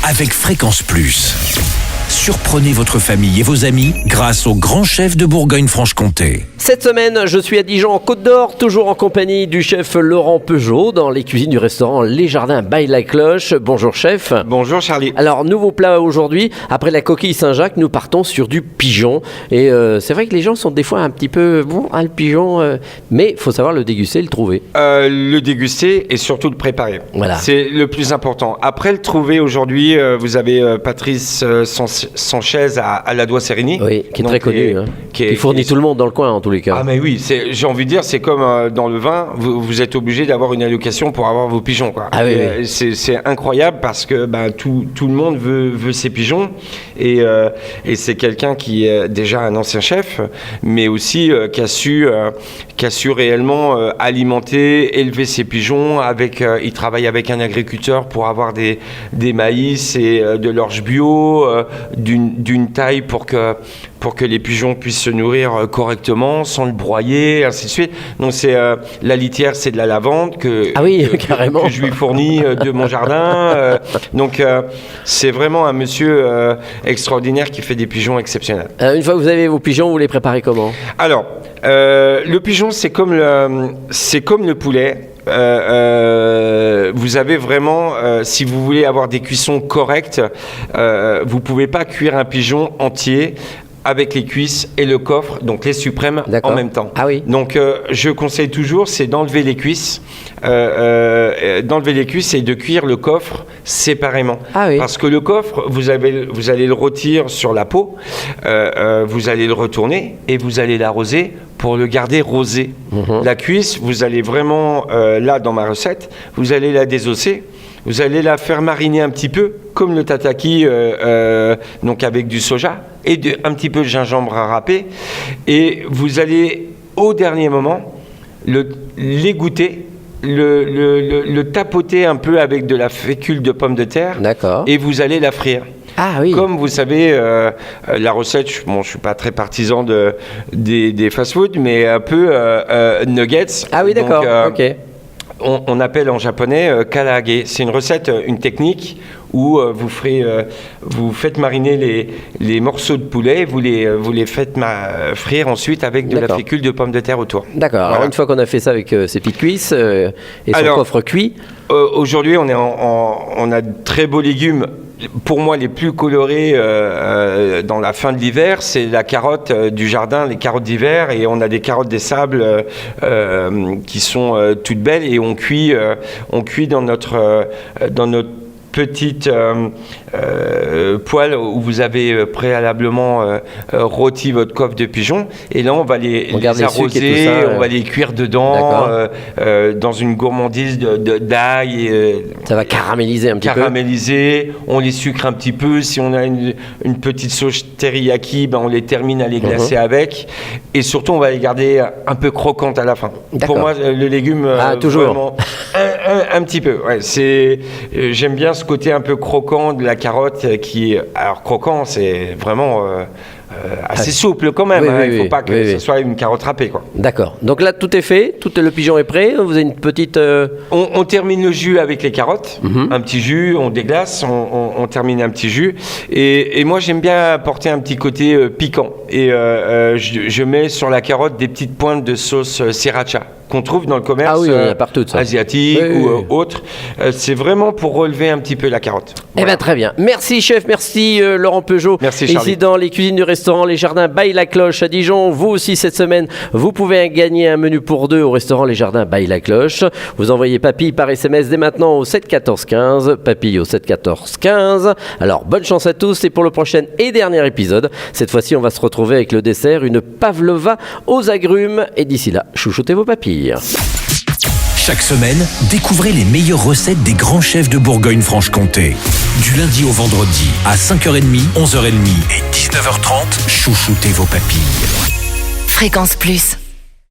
avec Fréquence Plus. Surprenez votre famille et vos amis grâce au grand chef de Bourgogne-Franche-Comté. Cette semaine, je suis à Dijon, en Côte d'Or, toujours en compagnie du chef Laurent Peugeot, dans les cuisines du restaurant Les Jardins by la Cloche. Bonjour chef. Bonjour Charlie. Alors, nouveau plat aujourd'hui. Après la coquille Saint-Jacques, nous partons sur du pigeon. Et c'est vrai que les gens sont des fois un petit peu... Bon, le pigeon... mais il faut savoir le déguster, le trouver. Le déguster et surtout le préparer. Voilà. C'est le plus important. Après le trouver aujourd'hui, vous avez Patrice Sanchez à la Doigt-Sérigny. Oui, qui est très connu. Qui fournit tout le monde dans le coin en tous les cas. Ah mais oui, j'ai envie de dire, c'est comme dans le vin, vous êtes obligé d'avoir une allocation pour avoir vos pigeons, quoi. Ah oui. C'est incroyable parce que tout le monde veut ses pigeons et c'est quelqu'un qui est déjà un ancien chef, mais aussi qui a su réellement alimenter, élever ses pigeons. Il travaille avec un agriculteur pour avoir des maïs et de l'orge bio d'une taille pour que les pigeons puissent se nourrir correctement, sans le broyer, ainsi de suite. Donc la litière, c'est de la lavande carrément. que je lui fournis de mon jardin. Donc c'est vraiment un monsieur extraordinaire qui fait des pigeons exceptionnels. Une fois que vous avez vos pigeons, vous les préparez comment ? Alors, le pigeon, c'est comme le poulet. Vous avez vraiment, si vous voulez avoir des cuissons correctes, vous pouvez pas cuire un pigeon entier avec les cuisses et le coffre, donc les suprêmes en même temps. Ah oui. Donc je conseille toujours, c'est d'enlever les cuisses, et de cuire le coffre séparément. Ah oui. Parce que le coffre, vous allez le rôtir sur la peau, vous allez le retourner et vous allez l'arroser pour le garder rosé. La cuisse, vous allez vraiment, là dans ma recette, vous allez la désosser. Vous allez la faire mariner un petit peu, comme le tataki, donc avec du soja et un petit peu de gingembre à râper. Et vous allez, au dernier moment, l'égoutter, le tapoter un peu avec de la fécule de pomme de terre. D'accord. Et vous allez la frire. Ah oui. Comme vous savez, la recette, je ne suis pas très partisan des fast-food, mais un peu nuggets. Ah oui, d'accord, ok. On appelle en japonais karaage. C'est une recette, une technique où vous faites mariner les morceaux de poulet, vous les faites frire ensuite avec de la fécule de pomme de terre autour. D'accord. Voilà. Alors une fois qu'on a fait ça avec ses petites cuisses et son coffre cuit. Aujourd'hui, on a de très beaux légumes. Pour moi, les plus colorés dans la fin de l'hiver, c'est la carotte du jardin, les carottes d'hiver, et on a des carottes des sables qui sont toutes belles, et on cuit dans notre petite poêle où vous avez préalablement rôti votre coffre de pigeon, et là on va les arroser, on va les cuire dedans dans une gourmandise d'ail. Ça va caraméliser un petit peu. On les sucre un petit peu. Si on a une petite sauce teriyaki, on les termine à les glacer avec, et surtout on va les garder un peu croquantes à la fin. Pour moi, le légume, toujours vraiment, un petit peu. Ouais, j'aime bien ce côté un peu croquant de la carotte alors croquant, c'est vraiment assez souple quand même. Il ne faut pas que ce soit une carotte râpée, quoi. D'accord. Donc là, tout est fait, le pigeon est prêt. Vous avez une petite... On termine le jus avec les carottes. Un petit jus, on déglace, on termine un petit jus. Et moi, j'aime bien apporter un petit côté piquant. Et je mets sur la carotte des petites pointes de sauce sriracha qu'on trouve dans le commerce partout, ça. Asiatique ou autre. C'est vraiment pour relever un petit peu la carotte. Voilà. Eh bien, très bien. Merci, chef. Merci, Laurent Peugeot. Merci, Charlie. Ici, dans les cuisines du restaurant Les Jardins by la Cloche à Dijon. Vous aussi, cette semaine, vous pouvez gagner un menu pour deux au restaurant Les Jardins by la Cloche. Vous envoyez Papille par SMS dès maintenant au 7 14 15. Papille au 7 14 15. Alors, bonne chance à tous. Et pour le prochain et dernier épisode, cette fois-ci, on va se retrouver avec le dessert, une pavlova aux agrumes. Et d'ici là, chouchoutez vos papilles. Chaque semaine, découvrez les meilleures recettes des grands chefs de Bourgogne-Franche-Comté. Du lundi au vendredi, à 5h30, 11h30 et 19h30, chouchoutez vos papilles. Fréquence Plus.